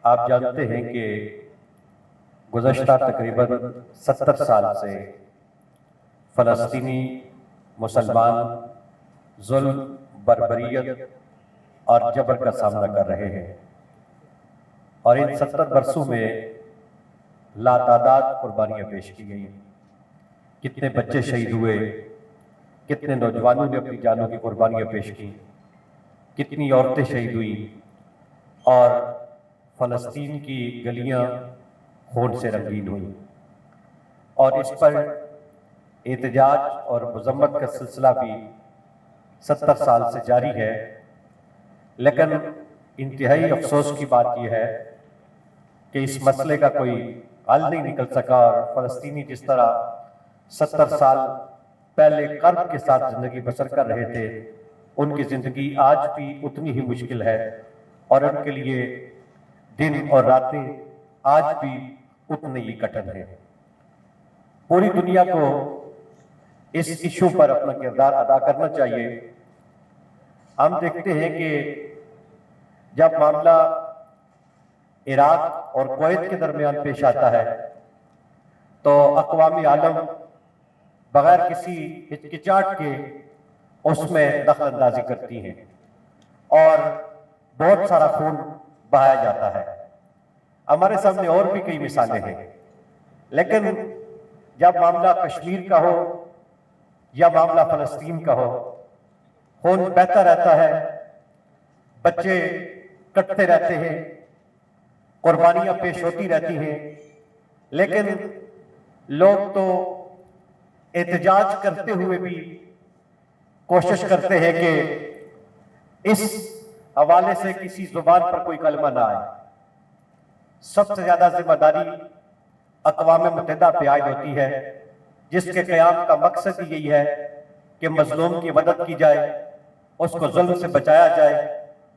आप जानते हैं कि गुज़श्ता तकरीबन 70 साल से फ़लस्तीनी मुसलमान जुल्म, बर्बरियत और जबर का सामना कर रहे हैं और इन 70 बरसों में लातादाद कुर्बानियाँ पेश की गई। कितने बच्चे शहीद हुए, कितने नौजवानों ने अपनी जानों की कुर्बानियाँ पेश की, कितनी औरतें शहीद हुई और फ़लस्तीन की गलियाँ खून से रंगीन हुई। और इस पर एहतजाज और मज़म्मत का सिलसिला भी 70 साल से जारी है। लेकिन इंतहाई अफसोस की बात यह है कि इस मसले का कोई हल नहीं निकल सका और फ़लस्तीनी जिस तरह 70 साल पहले कर्ब के साथ ज़िंदगी बसर कर रहे थे, उनकी ज़िंदगी आज भी उतनी ही मुश्किल है और उनके लिए दिन और रातें आज भी उतने ही कठिन हैं। पूरी दुनिया को इस इशू पर अपना किरदार अदा करना चाहिए। हम देखते हैं कि जब मामला इराक और कुवैत के दरमियान पेश आता है तो अक़वामी आलम बगैर किसी हिचकिचाहट के उसमें दखल अंदाजी करती हैं और बहुत सारा खून बहाया जाता है। हमारे सामने और भी कई मिसालें हैं, लेकिन जब मामला कश्मीर का हो या मामला फ़लस्तीन का हो, खून बहता रहता है, बच्चे कटते रहते हैं, कुर्बानियां पेश होती रहती हैं, लेकिन लोग तो एहतजाज करते हुए भी कोशिश करते हैं कि इस हवाले से किसी जुबान पर कोई कलमा ना आए। सबसे ज्यादा जिम्मेदारी अक़वाम मुत्तहिदा पे आयद होती है, जिसके क़याम का मकसद ही यही है कि मजलूम की मदद की जाए, उसको जुल्म से बचाया जाए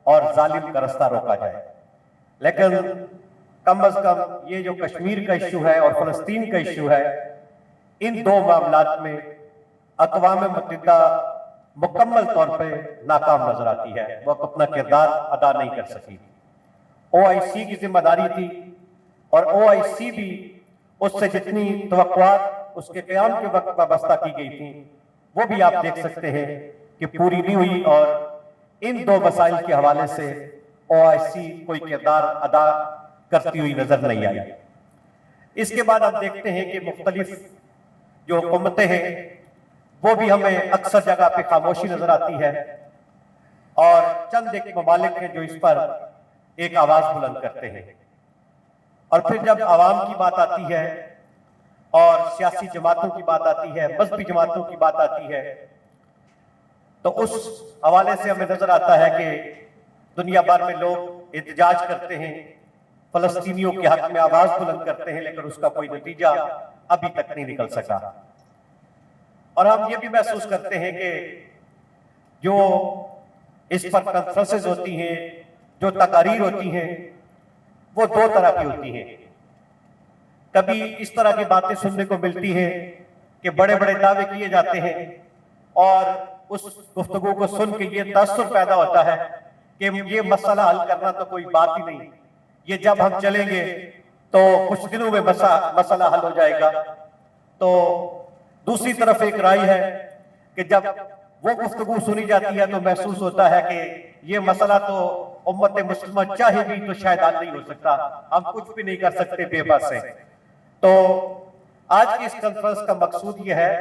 और जालिम का रास्ता रोका जाए। लेकिन कम अज कम ये जो कश्मीर का इशू है और फ़लस्तीन का इशू है, इन दो मामलात में अक़वाम मुत्तहिदा मुकम्मल तौर पे नाकाम नजर आती है। वो अपना किरदार अदा नहीं कर सकी। OIC की जिम्मेदारी थी और OIC भी उससे जितनी तवक्कुआत उसके क़याम के वक्त वाबस्ता की गई थी, वो भी आप देख सकते हैं कि पूरी नहीं हुई और इन दो मसाइल के हवाले से OIC कोई किरदार अदा करती हुई नजर नहीं आई। इसके बाद आप देखते हैं कि मुख्तलिफ जो हुकूमतें हैं वो भी हमें अक्सर जगह पे खामोशी नजर आती है और चंद एक ममालिक हैं जो इस पर एक आवाज बुलंद करते हैं। और फिर जब आवाम की बात आती है और सियासी जमातों की बात आती है, मजहबी जमातों की बात आती है, तो उस हवाले से हमें नजर आता है कि दुनिया भर में लोग एहतजाज करते हैं, फ़लस्तीनियों के हक में आवाज बुलंद करते हैं, लेकिन उसका कोई नतीजा अभी तक नहीं निकल सका। और हम ये भी महसूस करते हैं कि जो इस पर कॉन्फ्रेंसेस होती हैं, जो तकारीर होती हैं, वो दो तरह की होती हैं। कभी इस तरह की बातें सुनने को मिलती हैं कि बड़े बड़े दावे किए जाते हैं और उस गुफ्तगू को सुन के ये तअस्सुर पैदा होता है कि ये मसला हल करना तो कोई बात ही नहीं, ये जब हम चलेंगे तो कुछ दिनों में मसला हल हो जाएगा। तो दूसरी तरफ एक राय है कि जब वो गुफ्तगू सुनी जाती है तो महसूस होता है कि ये मसला तो उम्मत मुस्लिमा चाहे भी तो शायद हल नहीं हो सकता, हम कुछ भी नहीं कर सकते, बेबस है। तो आज की इस कॉन्फ्रेंस का मकसूद ये है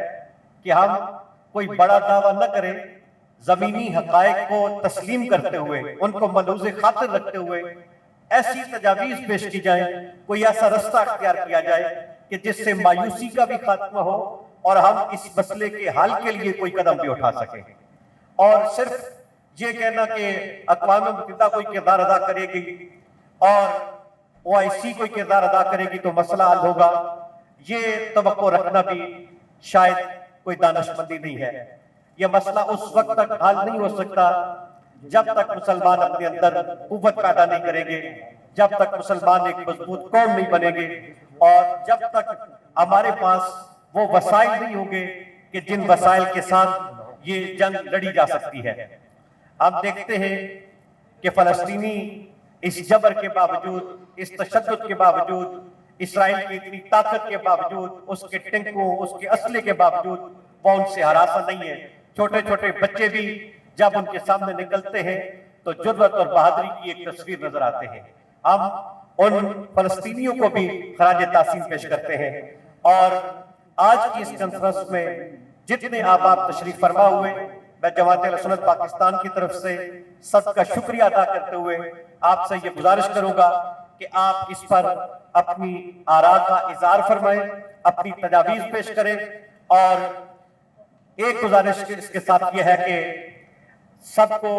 कि हम कोई बड़ा दावा न करें, जमीनी हकायक को तस्लीम करते हुए, उनको मलूज़े खातिर रखते हुए ऐसी तजावीज पेश की जाए, कोई ऐसा रास्ता अख्तियार किया जाए कि जिससे मायूसी का भी खात्मा हो और हम इस मसले के हल के लिए कोई कदम भी उठा सकें। और सिर्फ ये कहना कि अक़वाम मुत्तहिदा कोई किरदार अदा करेगी और OIC कोई किरदार अदा करेगी तो मसला हल होगा, ये तवक्को रखना भी शायद कोई दानिशमंदी नहीं है। यह मसला उस वक्त तक हल नहीं हो सकता जब तक मुसलमान अपने अंदर कुव्वत पैदा नहीं करेंगे, जब तक मुसलमान एक मजबूत कौम नहीं बनेंगे और जब तक हमारे पास वो वसाइल नहीं होंगे कि जिन वसाइल के साथ ये जंग लड़ी जा सकती है। आप देखते हैं कि फ़लस्तीनी इस जबर के बावजूद, इस तशद्दुद के बावजूद, इसराइल की इतनी ताकत के बावजूद, उसके टैंकों, उसके असले के बावजूद वो उनसे हरासा नहीं है। छोटे छोटे बच्चे भी जब उनके सामने निकलते हैं तो जुर्रत और बहादुरी की एक तस्वीर नजर आते हैं। हम उन फलस्तीनियों को भी खराज तासीम पेश करते हैं। और आज की इस कॉन्फ्रेंस में जितने अहबाब तशरीफ फरमा हुए, मैं जमात अहले सुन्नत पाकिस्तान की तरफ से सबका शुक्रिया अदा करते हुए आपसे ये गुजारिश करूंगा कि आप इस पर अपनी आरा का इज़हार फरमाएं, अपनी तजावीज़ पेश करें। और एक गुजारिश इसके साथ ये है कि सबको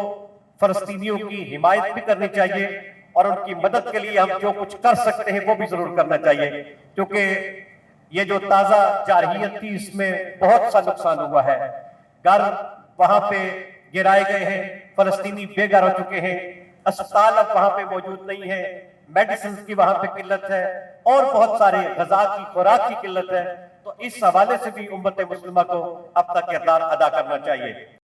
फलस्तीनियों की हिमायत भी करनी चाहिए और उनकी मदद के लिए हम जो कुछ कर सकते हैं वो भी जरूर करना चाहिए, क्योंकि ये जो ताजा जारहियत थी इसमें बहुत सा नुकसान हुआ है। घर वहां पे गिराए गए हैं, फलस्तीनी बेघर हो चुके हैं, अस्पताल अब वहां पे मौजूद नहीं है, मेडिसिन की वहां पे किल्लत है और बहुत सारे गजा की खुराक की किल्लत है। तो इस हवाले से भी उम्मत मुस्लिमा को अपना किरदार अदा करना चाहिए।